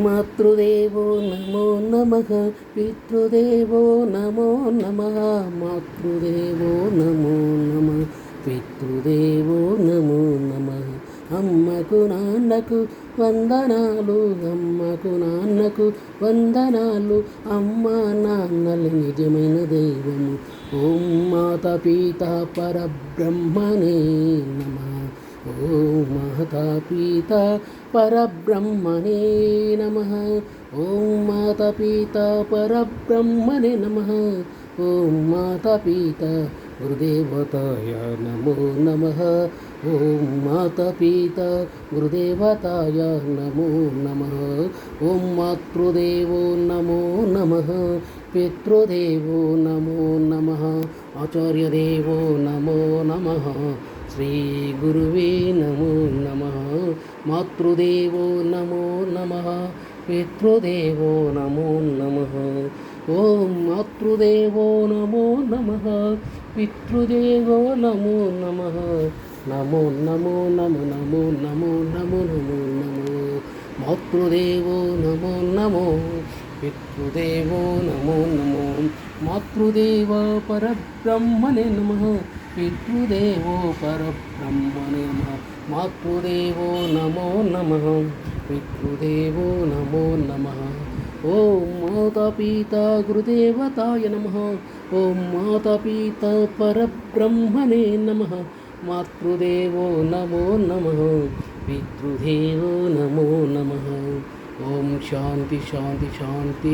మాతృదేవో నమో నమః పితృదేవో నమో నమః మాతృదేవో నమో నమః పితృదేవో నమో నమః అమ్మకు నాన్నకు వందనాలు అమ్మకు నాన్నకు వందనాలు అమ్మ నాన్నలు నిజమైన దైవము ఓం మాతా పితా పరబ్రహ్మణే నమః ఓం మాతా పితా పరబ్రహ్మణే నమః ఓం మాతా పితా పరబ్రహ్మణే నమః ఓం మాతా పితా గురుదేవతాయ నమో నమః ఓం మాతా పితా గురుదేవతాయ నమో నమః ఓం మాతృదేవో నమో నమః పితృదేవో నమో నమః ఆచార్యదేవో నమో నమః శ్రీ గురువే నమో నమః మాతృదేవో నమో నమః పితృదేవో నమో నమః ఓం మాతృదేవో నమో నమః పితృదేవో నమో నమః నమో నమో నమో నమో నమో నమో నమో నమో మాతృదేవో నమో నమో పితృదేవో నమో నమో మాతృదేవ పరబ్రహ్మణే నమః పితృదేవో పరబ్రహ్మణే నమః మాతృదేవో నమో నమః పితృదేవో నమో నమః ఓం మాతా పితా గురుదేవతాయ నమః ఓం మాతా పితా పరబ్రహ్మణే నమః మాతృదేవో నమో నమః పితృదేవో నమో నమః ఓం శాంతి శాంతి శాంతి.